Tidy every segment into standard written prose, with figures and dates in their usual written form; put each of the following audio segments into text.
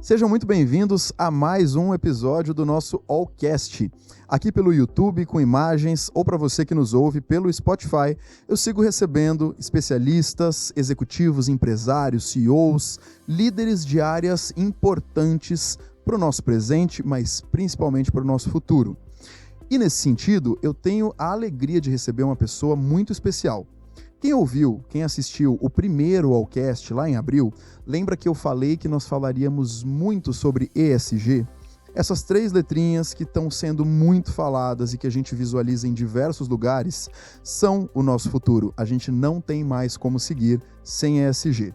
Sejam muito bem-vindos a mais um episódio do nosso Allcast. Aqui pelo YouTube, com imagens, ou para você que nos ouve pelo Spotify, eu sigo recebendo especialistas, executivos, empresários, CEOs, líderes de áreas importantes para o nosso presente, mas principalmente para o nosso futuro. E nesse sentido, eu tenho a alegria de receber uma pessoa muito especial. Quem ouviu, quem assistiu o primeiro Allcast lá em abril, lembra que eu falei que nós falaríamos muito sobre ESG? Essas três letrinhas que estão sendo muito faladas e que a gente visualiza em diversos lugares são o nosso futuro. A gente não tem mais como seguir sem ESG.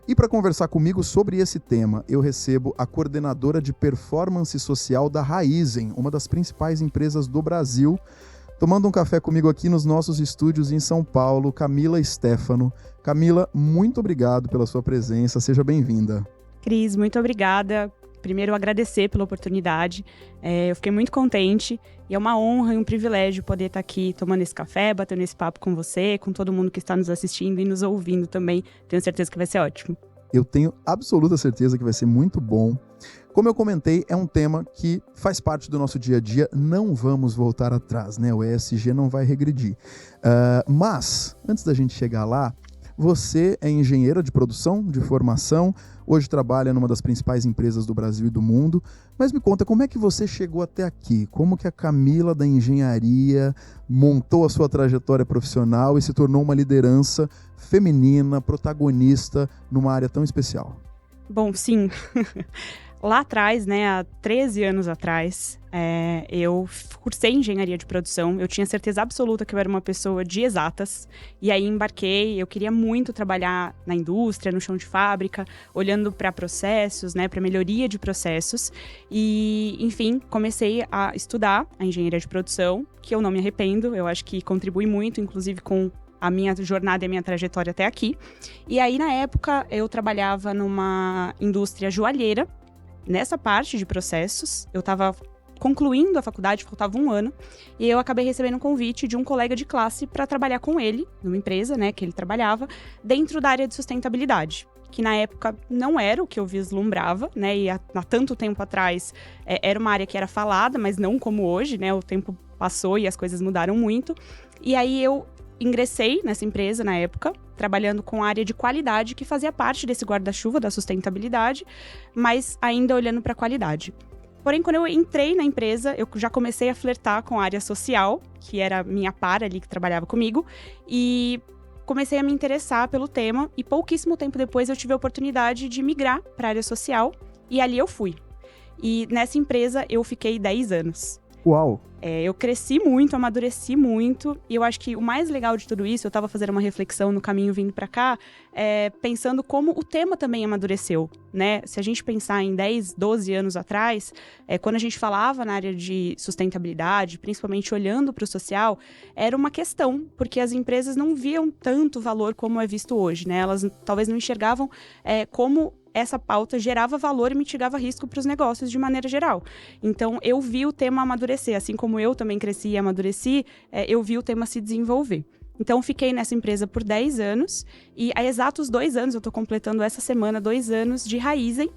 E para conversar comigo sobre esse tema, eu recebo a coordenadora de performance social da Raizen, uma das principais empresas do Brasil, tomando um café comigo aqui nos nossos estúdios em São Paulo, Camila Stefano. Camila, muito obrigado pela sua presença, seja bem-vinda. Cris, muito obrigada. Primeiro, agradecer pela oportunidade. Eu fiquei muito contente e é uma honra e um privilégio poder estar aqui tomando esse café, batendo esse papo com você, com todo mundo que está nos assistindo e nos ouvindo também. Tenho certeza que vai ser ótimo. Eu tenho absoluta certeza que vai ser muito bom. Como eu comentei, é um tema que faz parte do nosso dia a dia, não vamos voltar atrás, né? O ESG não vai regredir. Mas, antes da gente chegar lá, você é engenheira de produção, de formação, hoje trabalha numa das principais empresas do Brasil e do mundo, mas me conta, como é que você chegou até aqui? Como que a Camila da engenharia montou a sua trajetória profissional e se tornou uma liderança feminina, protagonista numa área tão especial? Bom, sim. Lá atrás, né, há 13 anos atrás, eu cursei engenharia de produção. Eu tinha certeza absoluta que eu era uma pessoa de exatas. E aí embarquei, eu queria muito trabalhar na indústria, no chão de fábrica, olhando para processos, né, para melhoria de processos. E, enfim, comecei a estudar a engenharia de produção, que eu não me arrependo. Eu acho que contribui muito, inclusive com a minha jornada e a minha trajetória até aqui. E aí, na época, eu trabalhava numa indústria joalheira. Nessa parte de processos, eu estava concluindo a faculdade, faltava um ano, e eu acabei recebendo um convite de um colega de classe para trabalhar com ele, numa empresa, né, que ele trabalhava, dentro da área de sustentabilidade, que na época não era o que eu vislumbrava, né, e há tanto tempo atrás era uma área que era falada, mas não como hoje, né, o tempo passou e as coisas mudaram muito, e aí eu ingressei nessa empresa na época, trabalhando com a área de qualidade, que fazia parte desse guarda-chuva da sustentabilidade, mas ainda olhando para a qualidade. Porém, quando eu entrei na empresa, eu já comecei a flertar com a área social, que era minha par ali que trabalhava comigo, e comecei a me interessar pelo tema, e pouquíssimo tempo depois eu tive a oportunidade de migrar para a área social, e ali eu fui. E nessa empresa eu fiquei 10 anos. Uau! Eu cresci muito, amadureci muito, e eu acho que o mais legal de tudo isso, eu estava fazendo uma reflexão no caminho vindo para cá, pensando como o tema também amadureceu, né? Se a gente pensar em 10, 12 anos atrás, quando a gente falava na área de sustentabilidade, principalmente olhando para o social, era uma questão, porque as empresas não viam tanto valor como é visto hoje, né? Elas talvez não enxergavam como essa pauta gerava valor e mitigava risco para os negócios de maneira geral. Então, eu vi o tema amadurecer. Assim como eu também cresci e amadureci, eu vi o tema se desenvolver. Então, fiquei nessa empresa por 10 anos e há exatos 2 anos, eu estou completando essa semana 2 anos de Raizen.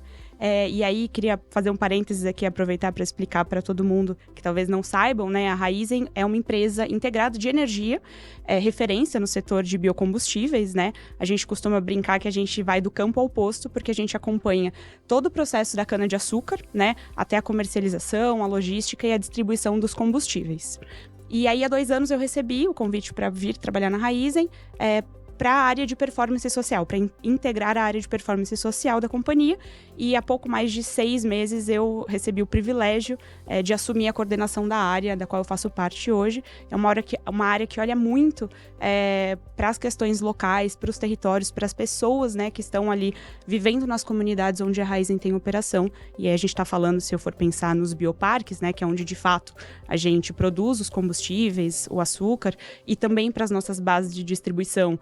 E aí, queria fazer um parênteses aqui, aproveitar para explicar para todo mundo que talvez não saibam, né? A Raizen é uma empresa integrada de energia, referência no setor de biocombustíveis, né? A gente costuma brincar que a gente vai do campo ao posto, porque a gente acompanha todo o processo da cana-de-açúcar, né? Até a comercialização, a logística e a distribuição dos combustíveis. E aí, há 2 anos, eu recebi o convite para vir trabalhar na Raizen, para a área de performance social, para integrar a área de performance social da companhia. E há pouco mais de 6 meses eu recebi o privilégio de assumir a coordenação da área, da qual eu faço parte hoje. É uma área que olha muito para as questões locais, para os territórios, para as pessoas, né, que estão ali vivendo nas comunidades onde a Raizen tem operação. E aí a gente está falando, se eu for pensar nos bioparques, né, que é onde de fato a gente produz os combustíveis, o açúcar, e também para as nossas bases de distribuição,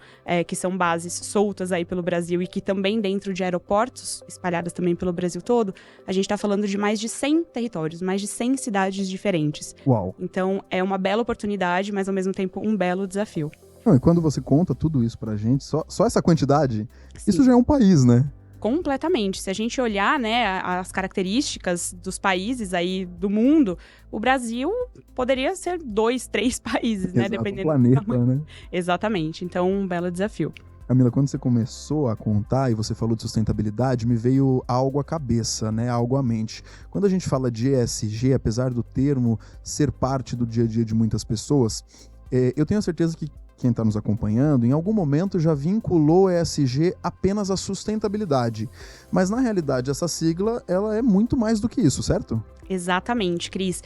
que são bases soltas aí pelo Brasil e que também dentro de aeroportos, espalhadas também pelo Brasil todo, a gente está falando de mais de 100 territórios, mais de 100 cidades diferentes. Uau! Então, é uma bela oportunidade, mas ao mesmo tempo um belo desafio. Não, e quando você conta tudo isso pra gente, só essa quantidade, Sim. Isso já é um país, né? Completamente. Se a gente olhar, né, as características dos países aí do mundo, o Brasil poderia ser 2, 3 países, né? Exato, Dependendo planeta, do tamanho. né? Exatamente. Então, um belo desafio. Camila, quando você começou a contar e você falou de sustentabilidade, me veio algo à cabeça, né? Algo à mente. Quando a gente fala de ESG, apesar do termo ser parte do dia a dia de muitas pessoas, eu tenho a certeza que quem está nos acompanhando, em algum momento já vinculou ESG apenas à sustentabilidade. Mas, na realidade, essa sigla ela é muito mais do que isso, certo? Exatamente, Cris.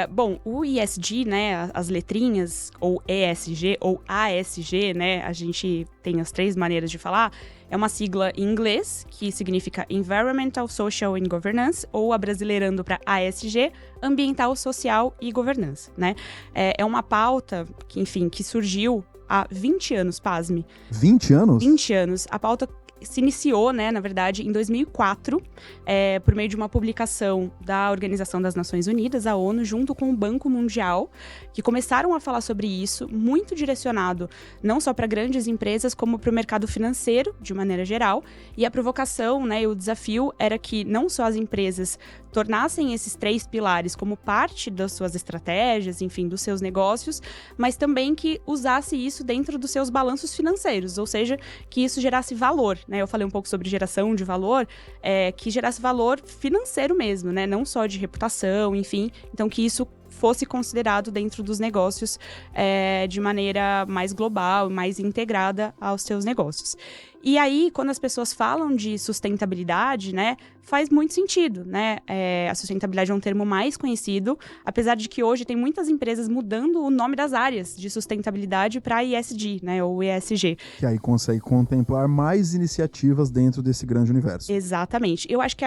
Bom, o ESG, né, as letrinhas, ou ESG, ou ASG, né, a gente tem as 3 maneiras de falar, é uma sigla em inglês, que significa Environmental, Social and Governance, ou abrasileirando para ASG, Ambiental, Social e Governança, né? É uma pauta que, enfim, que surgiu há 20 anos, pasme. 20 anos? 20 anos. A pauta se iniciou, né, na verdade, em 2004, por meio de uma publicação da Organização das Nações Unidas, a ONU, junto com o Banco Mundial, que começaram a falar sobre isso, muito direcionado não só para grandes empresas, como para o mercado financeiro, de maneira geral. E a provocação, né, e o desafio era que não só as empresas tornassem esses 3 pilares como parte das suas estratégias, enfim, dos seus negócios, mas também que usasse isso dentro dos seus balanços financeiros, ou seja, que isso gerasse valor, né? Eu falei um pouco sobre geração de valor, que gerasse valor financeiro mesmo, né? Não só de reputação, enfim. Então, que isso fosse considerado dentro dos negócios de maneira mais global, mais integrada aos seus negócios. E aí, quando as pessoas falam de sustentabilidade, né, faz muito sentido, né? A sustentabilidade é um termo mais conhecido, apesar de que hoje tem muitas empresas mudando o nome das áreas de sustentabilidade para ESG, né, ou ESG. Que aí consegue contemplar mais iniciativas dentro desse grande universo. Exatamente. Eu acho que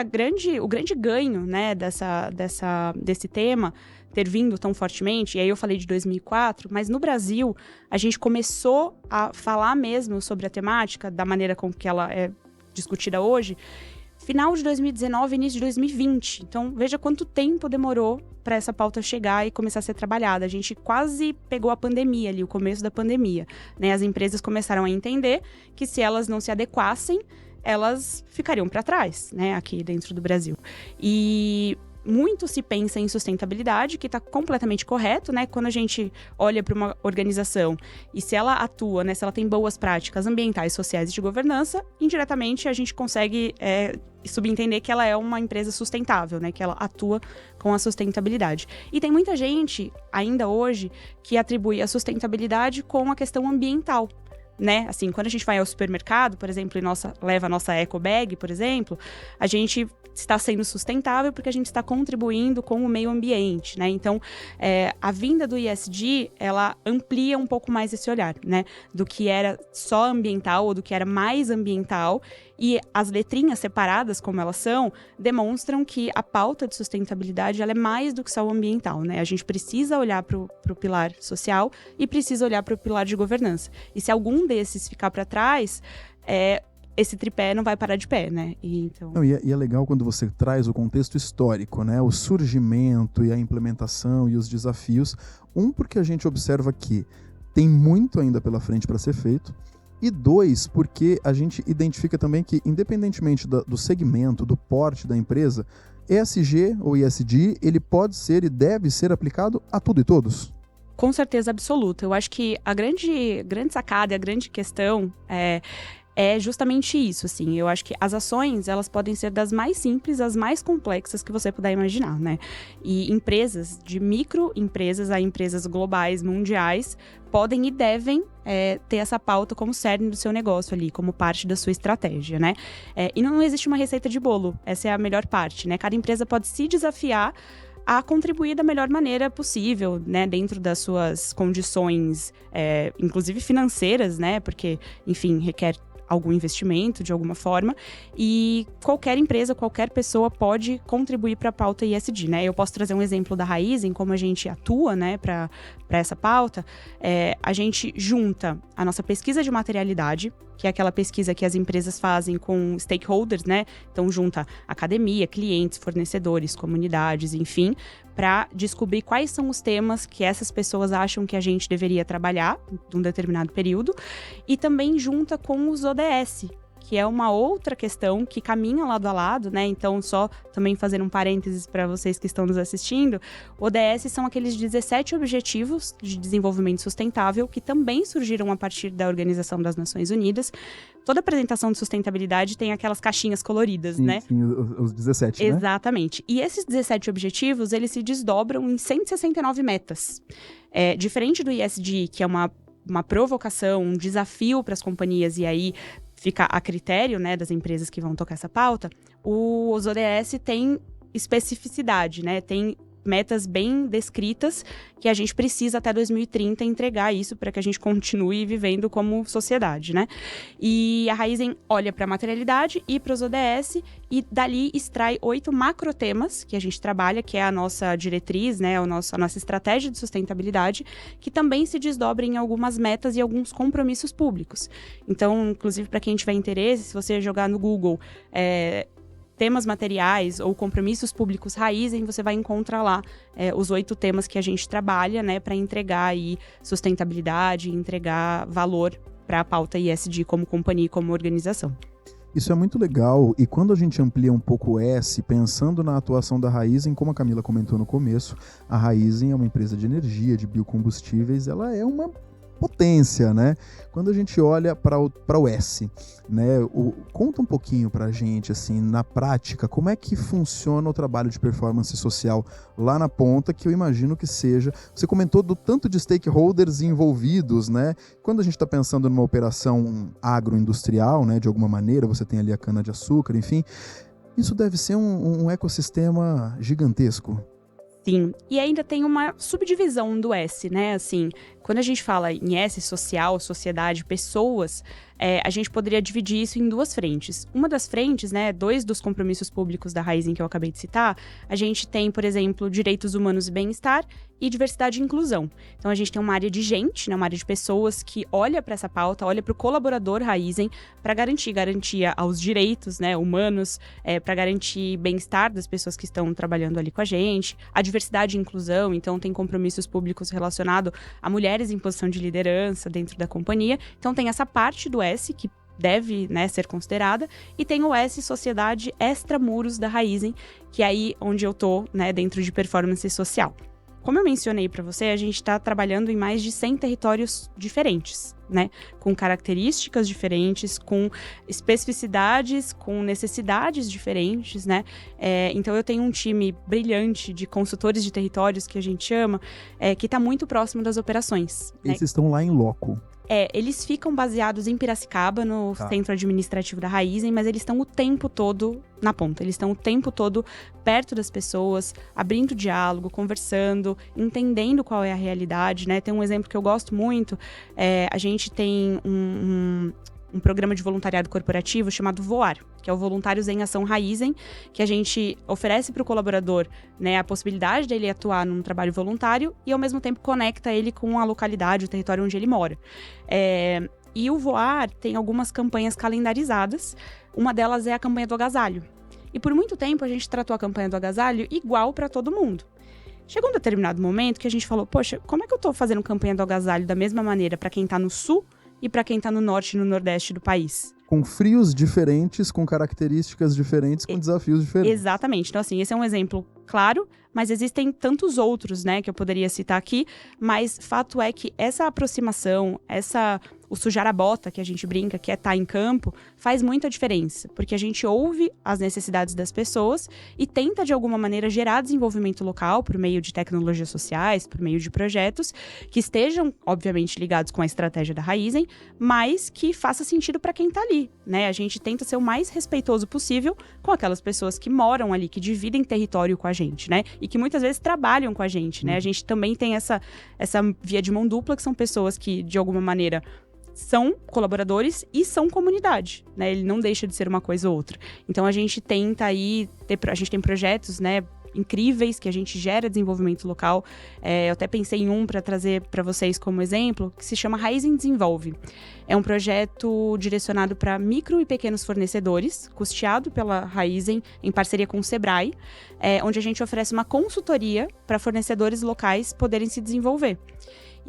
o grande ganho, né, desse tema ter vindo tão fortemente, e aí eu falei de 2004, mas no Brasil a gente começou a falar mesmo sobre a temática da maneira com que ela é discutida hoje, final de 2019, início de 2020. Então, veja quanto tempo demorou para essa pauta chegar e começar a ser trabalhada. A gente quase pegou a pandemia ali, o começo da pandemia, né? As empresas começaram a entender que se elas não se adequassem, elas ficariam para trás, né, aqui dentro do Brasil. E muito se pensa em sustentabilidade, que está completamente correto, né? Quando a gente olha para uma organização e se ela atua, né, se ela tem boas práticas ambientais, sociais e de governança, indiretamente a gente consegue subentender que ela é uma empresa sustentável, né? Que ela atua com a sustentabilidade. E tem muita gente, ainda hoje, que atribui a sustentabilidade com a questão ambiental, né? Assim, quando a gente vai ao supermercado, por exemplo, e leva a nossa eco bag, por exemplo, a gente está sendo sustentável porque a gente está contribuindo com o meio ambiente, né? Então, a vinda do ESG, ela amplia um pouco mais esse olhar, né? Do que era só ambiental ou do que era mais ambiental, e as letrinhas separadas, como elas são, demonstram que a pauta de sustentabilidade, ela é mais do que só o ambiental, né? A gente precisa olhar para o pilar social e precisa olhar para o pilar de governança. E se algum desses ficar para trás, esse tripé não vai parar de pé, né? Então... Não, e é legal quando você traz o contexto histórico, né? O surgimento e a implementação e os desafios. Porque a gente observa que tem muito ainda pela frente para ser feito. E 2, porque a gente identifica também que, independentemente do segmento, do porte da empresa, ESG ou ESG, ele pode ser e deve ser aplicado a tudo e todos. Com certeza absoluta. Eu acho que a grande sacada e a grande questão é justamente isso, assim. Eu acho que as ações, elas podem ser das mais simples às mais complexas que você puder imaginar, né? E empresas, de microempresas a empresas globais, mundiais, podem e devem ter essa pauta como cerne do seu negócio ali, como parte da sua estratégia, né? E não existe uma receita de bolo, essa é a melhor parte, né? Cada empresa pode se desafiar a contribuir da melhor maneira possível, né, dentro das suas condições, inclusive financeiras, né, porque, enfim, requer algum investimento de alguma forma, e qualquer empresa, qualquer pessoa pode contribuir para a pauta ESG, né? Eu posso trazer um exemplo da Raizen, como a gente atua, né, para essa pauta. A gente junta a nossa pesquisa de materialidade, que é aquela pesquisa que as empresas fazem com stakeholders, né? Então, junta academia, clientes, fornecedores, comunidades, enfim, para descobrir quais são os temas que essas pessoas acham que a gente deveria trabalhar num determinado período, e também junta com os ODS, que é uma outra questão que caminha lado a lado, né? Então, só também fazer um parênteses para vocês que estão nos assistindo, ODS são aqueles 17 Objetivos de Desenvolvimento Sustentável que também surgiram a partir da Organização das Nações Unidas. Toda apresentação de sustentabilidade tem aquelas caixinhas coloridas, né? Sim, os 17, né? Exatamente. E esses 17 objetivos, eles se desdobram em 169 metas. Diferente do ESG, que é uma provocação, um desafio para as companhias, e aí fica a critério, né, das empresas que vão tocar essa pauta, os ODS têm especificidade, né? Tem metas bem descritas que a gente precisa até 2030 entregar isso para que a gente continue vivendo como sociedade, né? E a Raizen olha para a materialidade e para os ODS e dali extrai 8 macrotemas que a gente trabalha, que é a nossa diretriz, né? A nossa estratégia de sustentabilidade, que também se desdobra em algumas metas e alguns compromissos públicos. Então, inclusive, para quem tiver interesse, se você jogar no Google temas materiais ou compromissos públicos Raizen, você vai encontrar lá os 8 temas que a gente trabalha, né, para entregar aí sustentabilidade, entregar valor para a pauta ESG como companhia e como organização. Isso é muito legal, e quando a gente amplia um pouco o S, pensando na atuação da Raizen, como a Camila comentou no começo, a Raizen é uma empresa de energia, de biocombustíveis, ela é uma potência, né? Quando a gente olha para o S, né? Conta um pouquinho para a gente, assim, na prática, como é que funciona o trabalho de performance social lá na ponta, que eu imagino que seja... Você comentou do tanto de stakeholders envolvidos, né? Quando a gente está pensando numa operação agroindustrial, né? De alguma maneira, você tem ali a cana-de-açúcar, enfim, isso deve ser um ecossistema gigantesco. Sim, e ainda tem uma subdivisão do S, né? Assim, quando a gente fala em S, social, sociedade, pessoas, a gente poderia dividir isso em 2 frentes. Uma das frentes, né, 2 dos compromissos públicos da Raizen que eu acabei de citar, a gente tem, por exemplo, direitos humanos e bem-estar e diversidade e inclusão. Então, a gente tem uma área de gente, né, uma área de pessoas que olha para essa pauta, olha para o colaborador Raizen para garantia aos direitos, né, humanos, para garantir bem-estar das pessoas que estão trabalhando ali com a gente, a diversidade e inclusão, então tem compromissos públicos relacionados a mulheres em posição de liderança dentro da companhia. Então, tem essa parte do S, que deve, né, ser considerada, e tem o S, Sociedade Extramuros da Raizen, que é aí onde eu tô, né, dentro de performance social. Como eu mencionei para você, a gente está trabalhando em mais de 100 territórios diferentes, né? Com características diferentes, com especificidades, com necessidades diferentes, né? Então, eu tenho um time brilhante de consultores de territórios, que a gente chama, que está muito próximo das operações. Eles estão lá em loco. Eles ficam baseados em Piracicaba, no centro administrativo da Raizen, mas eles estão o tempo todo na ponta. Eles estão o tempo todo perto das pessoas, abrindo diálogo, conversando, entendendo qual é a realidade, né? Tem um exemplo que eu gosto muito. A gente tem um programa de voluntariado corporativo chamado VOAR, que é o Voluntários em Ação Raizen, que a gente oferece para o colaborador, né, a possibilidade dele atuar num trabalho voluntário e, ao mesmo tempo, conecta ele com a localidade, o território onde ele mora. E o VOAR tem algumas campanhas calendarizadas, uma delas é a campanha do agasalho. E por muito tempo a gente tratou a campanha do agasalho igual para todo mundo. Chegou um determinado momento que a gente falou, poxa, como é que eu estou fazendo campanha do agasalho da mesma maneira para quem está no sul e para quem está no norte e no nordeste do país? Com frios diferentes, com características diferentes, com desafios diferentes. Exatamente. Então, assim, esse é um exemplo claro, mas existem tantos outros, né, que eu poderia citar aqui, mas fato é que essa aproximação, o sujar a bota, que a gente brinca, que é estar em campo, faz muita diferença, porque a gente ouve as necessidades das pessoas e tenta, de alguma maneira, gerar desenvolvimento local por meio de tecnologias sociais, por meio de projetos que estejam, obviamente, ligados com a estratégia da Raizen, mas que faça sentido para quem está ali, né? A gente tenta ser o mais respeitoso possível com aquelas pessoas que moram ali, que dividem território com a gente, né? E que muitas vezes trabalham com a gente, né? A gente também tem essa via de mão dupla, que são pessoas que, de alguma maneira, são colaboradores e são comunidade, né? Ele não deixa de ser uma coisa ou outra. Então, a gente tenta aí, a gente tem projetos, né, incríveis, que a gente gera desenvolvimento local. Eu até pensei em um para trazer para vocês como exemplo, que se chama Raizen Desenvolve. É um projeto direcionado para micro e pequenos fornecedores, custeado pela Raizen, em parceria com o Sebrae, onde a gente oferece uma consultoria para fornecedores locais poderem se desenvolver.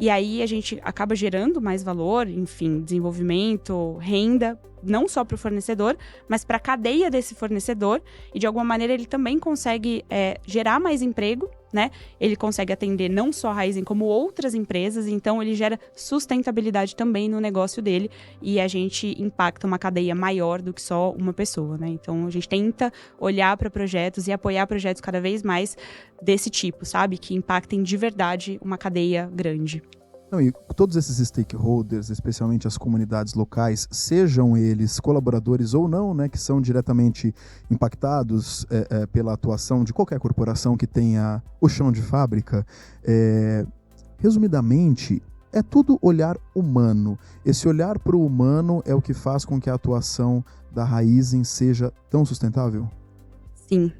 E aí a gente acaba gerando mais valor, enfim, desenvolvimento, renda não só para o fornecedor, mas para a cadeia desse fornecedor, e de alguma maneira ele também consegue gerar mais emprego, né? Ele consegue atender não só a Raizen, como outras empresas, então ele gera sustentabilidade também no negócio dele, e a gente impacta uma cadeia maior do que só uma pessoa, né? Então a gente tenta olhar para projetos e apoiar projetos cada vez mais desse tipo, sabe? Que impactem de verdade uma cadeia grande. Não, e todos esses stakeholders, especialmente as comunidades locais, sejam eles colaboradores ou não, né, que são diretamente impactados pela atuação de qualquer corporação que tenha o chão de fábrica, resumidamente, é tudo olhar humano. Esse olhar para o humano é o que faz com que a atuação da Raizen seja tão sustentável? Sim,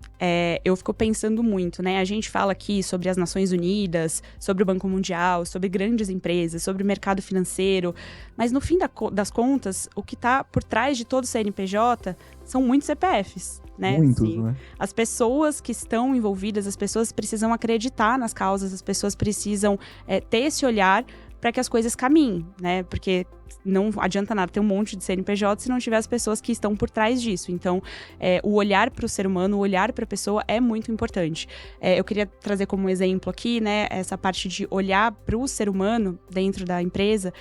eu fico pensando muito, né? A gente fala aqui sobre as Nações Unidas, sobre o Banco Mundial, sobre grandes empresas, sobre o mercado financeiro, mas no fim das contas, o que está por trás de todo o CNPJ são muitos CPFs, né? Muitos, assim, né? As pessoas que estão envolvidas, as pessoas precisam acreditar nas causas, as pessoas precisam ter esse olhar para que as coisas caminhem, né? Porque não adianta nada ter um monte de CNPJ se não tiver as pessoas que estão por trás disso. Então, o olhar para o ser humano, o olhar para a pessoa é muito importante. Eu queria trazer como exemplo aqui, né, essa parte de olhar para o ser humano dentro da empresa.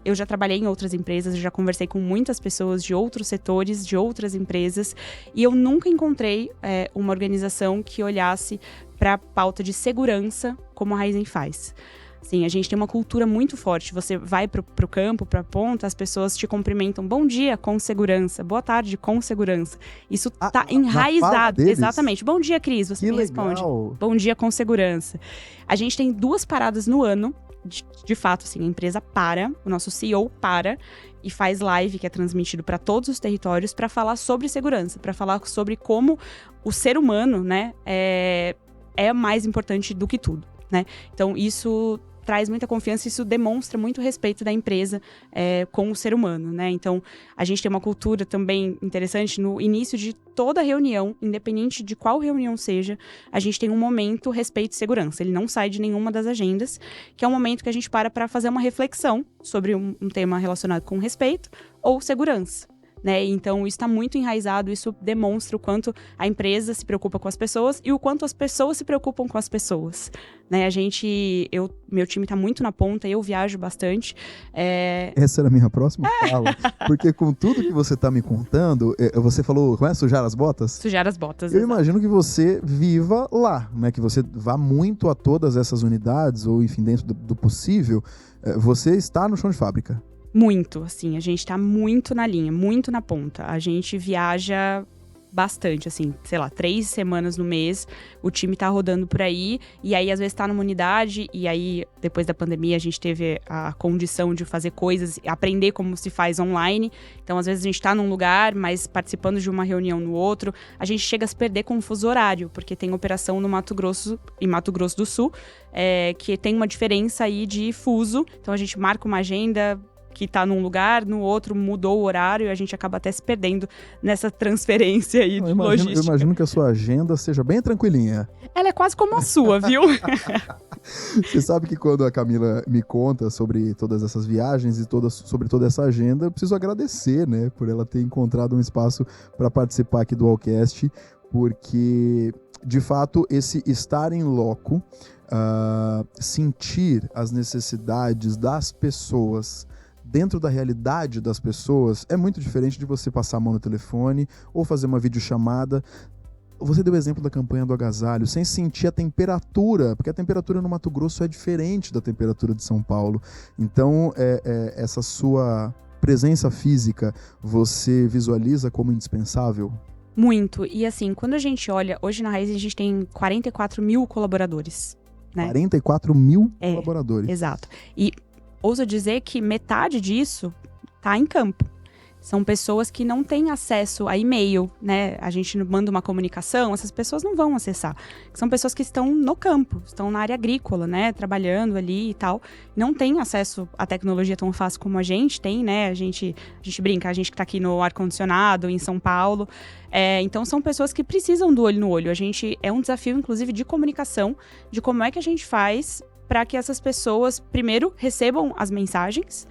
Eu já trabalhei em outras empresas, eu já conversei com muitas pessoas de outros setores, de outras empresas, e eu nunca encontrei uma organização que olhasse para a pauta de segurança como a Raizen faz. Sim, a gente tem uma cultura muito forte. Você vai pro campo, pra ponta, as pessoas te cumprimentam. Bom dia, com segurança. Boa tarde, com segurança. Isso tá enraizado. Exatamente. Bom dia, Cris. Você me responde. Bom dia, com segurança. A gente tem 2 paradas no ano. De fato, assim, a empresa para, o nosso CEO para e faz live, que é transmitido para todos os territórios, para falar sobre segurança, para falar sobre como o ser humano, né, é mais importante do que tudo, né? Então, isso traz muita confiança, isso demonstra muito respeito da empresa com o ser humano, né? Então, a gente tem uma cultura também interessante no início de toda reunião, independente de qual reunião seja, a gente tem um momento respeito e segurança. Ele não sai de nenhuma das agendas, que é um momento que a gente para fazer uma reflexão sobre um tema relacionado com respeito ou segurança. Né? Então, isso está muito enraizado, isso demonstra o quanto a empresa se preocupa com as pessoas e o quanto as pessoas se preocupam com as pessoas. Né? Meu time está muito na ponta, eu viajo bastante. Essa era a minha próxima fala, porque com tudo que você está me contando, você falou, como é? Sujar as botas? Sujar as botas, Eu imagino que você viva lá, né? Que você vá muito a todas essas unidades, ou enfim, dentro do possível, você está no chão de fábrica. Muito, assim, a gente tá muito na linha, muito na ponta. A gente viaja bastante, assim, sei lá, 3 semanas no mês, o time tá rodando por aí, e aí às vezes tá numa unidade, e aí depois da pandemia a gente teve a condição de fazer coisas, aprender como se faz online, então às vezes a gente tá num lugar, mas participando de uma reunião no outro, a gente chega a se perder com o fuso horário, porque tem operação no Mato Grosso e Mato Grosso do Sul, que tem uma diferença aí de fuso, então a gente marca uma agenda que tá num lugar, no outro mudou o horário e a gente acaba até se perdendo nessa transferência aí de logística. Eu imagino que a sua agenda seja bem tranquilinha. Ela é quase como a sua, viu? Você sabe que quando a Camila me conta sobre todas essas viagens e sobre toda essa agenda, eu preciso agradecer, né, por ela ter encontrado um espaço para participar aqui do Allcast, porque, de fato, esse estar em loco, sentir as necessidades das pessoas dentro da realidade das pessoas é muito diferente de você passar a mão no telefone ou fazer uma videochamada. Você deu o exemplo da campanha do agasalho, sem sentir a temperatura, porque a temperatura no Mato Grosso é diferente da temperatura de São Paulo. Então, essa sua presença física, você visualiza como indispensável? Muito. E assim, quando a gente olha, hoje na Raizen a gente tem 44 mil colaboradores. Né? 44 mil colaboradores. Exato. E ouso dizer que metade disso está em campo. São pessoas que não têm acesso a e-mail, né? A gente manda uma comunicação, essas pessoas não vão acessar. São pessoas que estão no campo, estão na área agrícola, né? Trabalhando ali e tal. Não têm acesso à tecnologia tão fácil como a gente tem, né? A gente brinca, a gente que está aqui no ar-condicionado, em São Paulo. Então, são pessoas que precisam do olho no olho. É um desafio, inclusive, de comunicação, de como é que a gente faz para que essas pessoas, primeiro, recebam as mensagens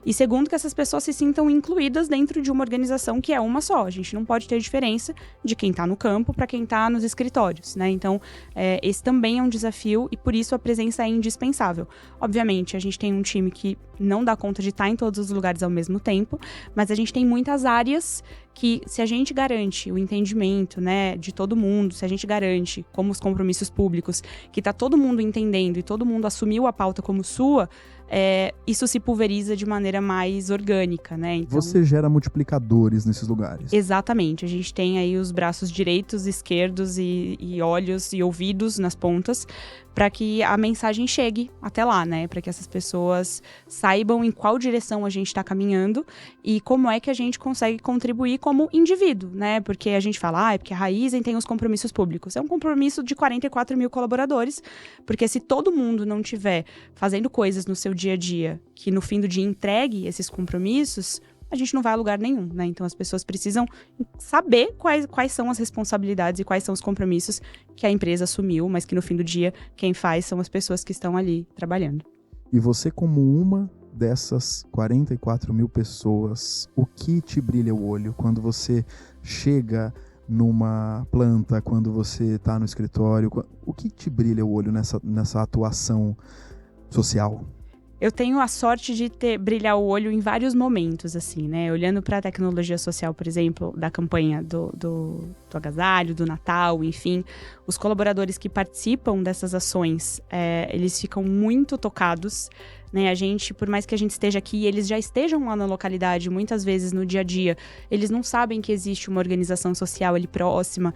E segundo, que essas pessoas se sintam incluídas dentro de uma organização que é uma só. A gente não pode ter diferença de quem está no campo para quem está nos escritórios, né? Então, esse também é um desafio e por isso a presença é indispensável. Obviamente, a gente tem um time que não dá conta de estar em todos os lugares ao mesmo tempo, mas a gente tem muitas áreas que, se a gente garante o entendimento, né, de todo mundo, se a gente garante, como os compromissos públicos, que está todo mundo entendendo e todo mundo assumiu a pauta como sua, isso se pulveriza de maneira mais orgânica, né? Então, você gera multiplicadores nesses lugares. Exatamente. A gente tem aí os braços direitos, esquerdos e olhos e ouvidos nas pontas para que a mensagem chegue até lá, né? Para que essas pessoas saibam em qual direção a gente está caminhando e como é que a gente consegue contribuir como indivíduo, né? Porque a gente fala, é porque a Raizen tem os compromissos públicos. É um compromisso de 44 mil colaboradores, porque se todo mundo não tiver fazendo coisas no seu dia a dia que no fim do dia entregue esses compromissos, a gente não vai a lugar nenhum, né? Então as pessoas precisam saber quais são as responsabilidades e quais são os compromissos que a empresa assumiu, mas que no fim do dia quem faz são as pessoas que estão ali trabalhando. E você, como uma dessas 44 mil pessoas, o que te brilha o olho quando você chega numa planta, quando você está no escritório? O que te brilha o olho nessa atuação social? Eu tenho a sorte de brilhar o olho em vários momentos, assim, né? Olhando para a tecnologia social, por exemplo, da campanha do agasalho, do Natal, enfim. Os colaboradores que participam dessas ações, eles ficam muito tocados, né? A gente, por mais que a gente esteja aqui, eles já estejam lá na localidade, muitas vezes no dia a dia, eles não sabem que existe uma organização social ali próxima,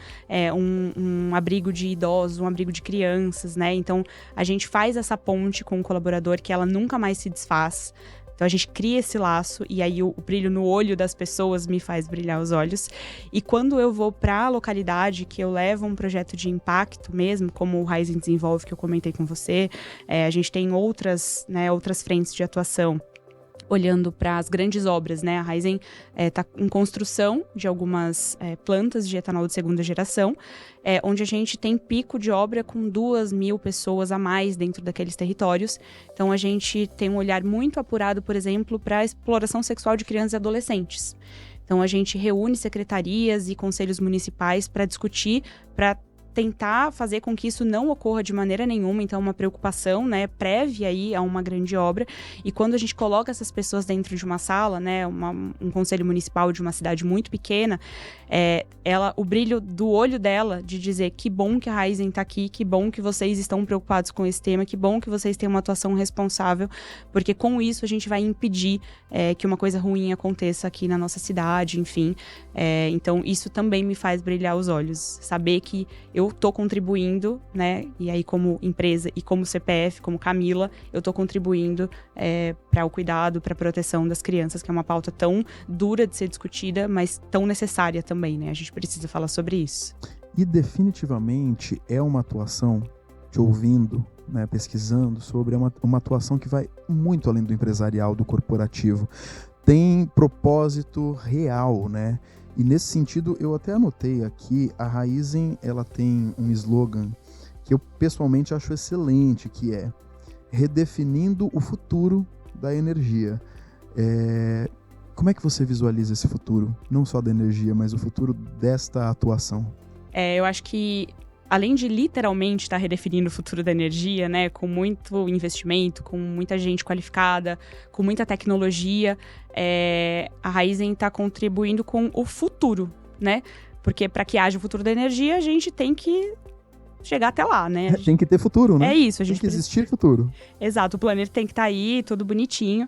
um abrigo de idosos, um abrigo de crianças, né? Então, a gente faz essa ponte com o colaborador que ela nunca mais se desfaz. Então, a gente cria esse laço e aí o brilho no olho das pessoas me faz brilhar os olhos. E quando eu vou para a localidade, que eu levo um projeto de impacto mesmo, como o Raizen desenvolve, que eu comentei com você, a gente tem outras frentes de atuação. Olhando para as grandes obras, né? A Raizen está em construção de algumas plantas de etanol de segunda geração, onde a gente tem pico de obra com 2.000 pessoas a mais dentro daqueles territórios. Então, a gente tem um olhar muito apurado, por exemplo, para a exploração sexual de crianças e adolescentes. Então, a gente reúne secretarias e conselhos municipais para discutir, para tentar fazer com que isso não ocorra de maneira nenhuma, então uma preocupação, né, prévia aí a uma grande obra, e quando a gente coloca essas pessoas dentro de uma sala, né, um conselho municipal de uma cidade muito pequena, o brilho do olho dela de dizer que bom que a Raizen está aqui, que bom que vocês estão preocupados com esse tema, que bom que vocês têm uma atuação responsável, porque com isso a gente vai impedir que uma coisa ruim aconteça aqui na nossa cidade, enfim. Então isso também me faz brilhar os olhos, saber que eu estou contribuindo, né? E aí, como empresa e como CPF, como Camila, eu estou contribuindo para o cuidado, para a proteção das crianças, que é uma pauta tão dura de ser discutida, mas tão necessária também, né? A gente precisa falar sobre isso. E definitivamente é uma atuação, te ouvindo, né, pesquisando sobre, uma atuação que vai muito além do empresarial, do corporativo. Tem propósito real, né? E nesse sentido, eu até anotei aqui, a Raizen, ela tem um slogan que eu pessoalmente acho excelente, que é redefinindo o futuro da energia. Como é que você visualiza esse futuro? Não só da energia, mas o futuro desta atuação. Eu acho que, além de literalmente estar redefinindo o futuro da energia, né, com muito investimento, com muita gente qualificada, com muita tecnologia, a Raizen está contribuindo com o futuro, né? Porque para que haja o futuro da energia, a gente tem que chegar até lá, né? Tem que ter futuro, né? É isso. Tem que existir futuro. Exato, o planeta tem que estar aí, tudo bonitinho.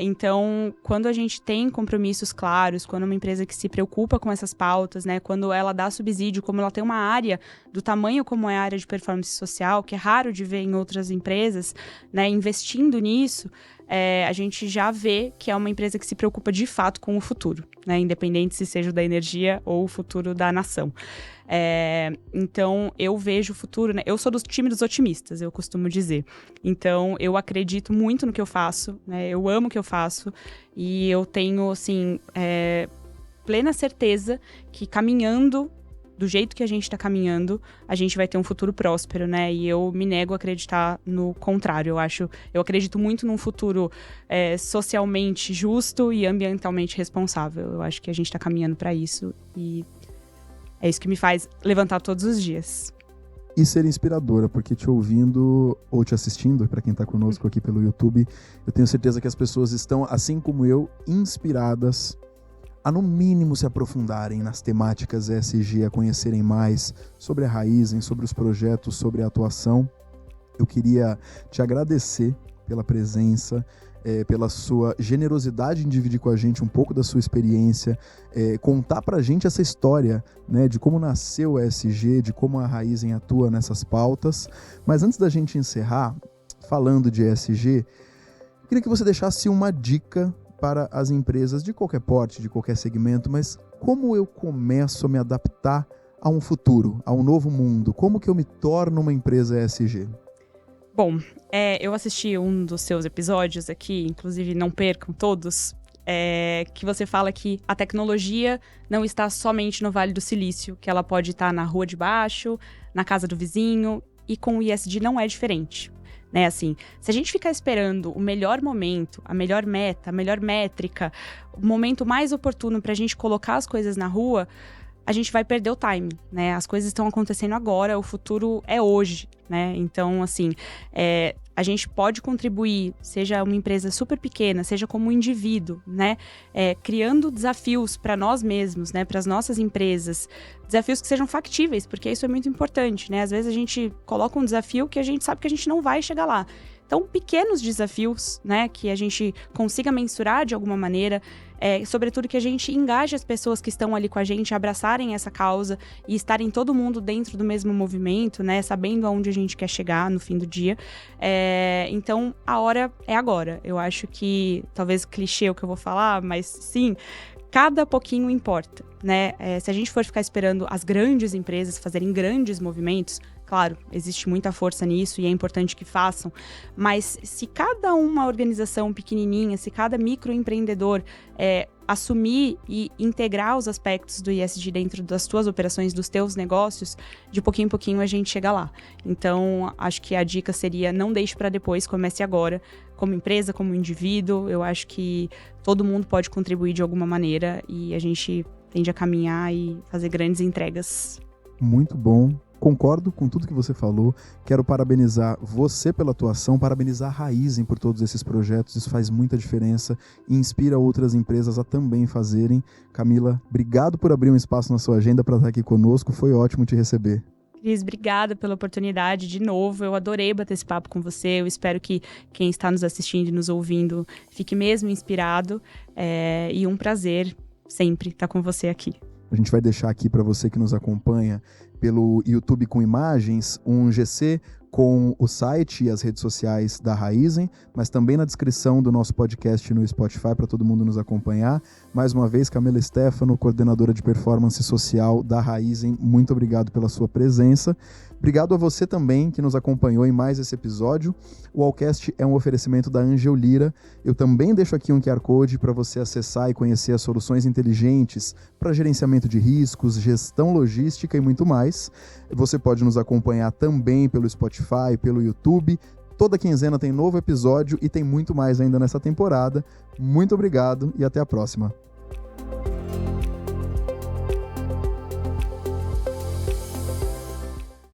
Então, quando a gente tem compromissos claros, quando uma empresa que se preocupa com essas pautas, né, quando ela dá subsídio, como ela tem uma área do tamanho como é a área de performance social, que é raro de ver em outras empresas, né, investindo nisso, a gente já vê que é uma empresa que se preocupa de fato com o futuro, né, independente se seja o da energia ou o futuro da nação. Então, eu vejo o futuro, né? Eu sou do time dos otimistas, eu costumo dizer. Então, eu acredito muito no que eu faço, né? Eu amo o que eu faço e eu tenho, assim, plena certeza que caminhando do jeito que a gente está caminhando, a gente vai ter um futuro próspero, né? E eu me nego a acreditar no contrário. Eu acredito muito num futuro socialmente justo e ambientalmente responsável. Eu acho que a gente está caminhando para isso e é isso que me faz levantar todos os dias. E ser inspiradora, porque te ouvindo ou te assistindo, para quem está conosco aqui pelo YouTube, eu tenho certeza que as pessoas estão, assim como eu, inspiradas a no mínimo se aprofundarem nas temáticas ESG, a conhecerem mais sobre a Raizen, sobre os projetos, sobre a atuação. Eu queria te agradecer pela presença, pela sua generosidade em dividir com a gente um pouco da sua experiência, contar pra gente essa história, né, de como nasceu o ESG, de como a Raizen atua nessas pautas. Mas antes da gente encerrar, falando de ESG, eu queria que você deixasse uma dica para as empresas de qualquer porte, de qualquer segmento, mas como eu começo a me adaptar a um futuro, a um novo mundo? Como que eu me torno uma empresa ESG? Bom, eu assisti um dos seus episódios aqui, inclusive não percam todos, que você fala que a tecnologia não está somente no Vale do Silício, que ela pode estar na rua de baixo, na casa do vizinho, e com o ESG não é diferente. Né, assim, se a gente ficar esperando o melhor momento, a melhor meta, a melhor métrica, o momento mais oportuno para a gente colocar as coisas na rua, a gente vai perder o timing, né? As coisas estão acontecendo agora, o futuro é hoje, né? Então, assim, a gente pode contribuir, seja uma empresa super pequena, seja como um indivíduo, né? Criando desafios para nós mesmos, né? Para as nossas empresas, desafios que sejam factíveis, porque isso é muito importante, né? Às vezes a gente coloca um desafio que a gente sabe que a gente não vai chegar lá. Então, pequenos desafios, né, que a gente consiga mensurar de alguma maneira, sobretudo que a gente engaje as pessoas que estão ali com a gente, abraçarem essa causa e estarem todo mundo dentro do mesmo movimento, né, sabendo aonde a gente quer chegar no fim do dia. Então, a hora é agora. Eu acho que, talvez clichê o que eu vou falar, mas sim, cada pouquinho importa, né? Se a gente for ficar esperando as grandes empresas fazerem grandes movimentos, claro, existe muita força nisso e é importante que façam, mas se cada uma organização pequenininha, se cada microempreendedor assumir e integrar os aspectos do ESG dentro das tuas operações, dos teus negócios, de pouquinho em pouquinho a gente chega lá. Então, acho que a dica seria não deixe para depois, comece agora, como empresa, como indivíduo. Eu acho que todo mundo pode contribuir de alguma maneira e a gente tende a caminhar e fazer grandes entregas. Muito bom. Concordo com tudo que você falou. Quero parabenizar você pela atuação, parabenizar a Raizen por todos esses projetos. Isso faz muita diferença e inspira outras empresas a também fazerem. Camila, obrigado por abrir um espaço na sua agenda para estar aqui conosco. Foi ótimo te receber. Cris, obrigada pela oportunidade de novo. Eu adorei bater esse papo com você. Eu espero que quem está nos assistindo e nos ouvindo fique mesmo inspirado. E um prazer sempre estar com você aqui. A gente vai deixar aqui para você que nos acompanha pelo YouTube com imagens, um GC com o site e as redes sociais da Raizen, mas também na descrição do nosso podcast no Spotify para todo mundo nos acompanhar. Mais uma vez, Camila Stefano, coordenadora de performance social da Raizen, muito obrigado pela sua presença. Obrigado a você também que nos acompanhou em mais esse episódio. O Allcast é um oferecimento da Angel Lira. Eu também deixo aqui um QR Code para você acessar e conhecer as soluções inteligentes para gerenciamento de riscos, gestão logística e muito mais. Você pode nos acompanhar também pelo Spotify, pelo YouTube. Toda quinzena tem novo episódio e tem muito mais ainda nessa temporada. Muito obrigado e até a próxima.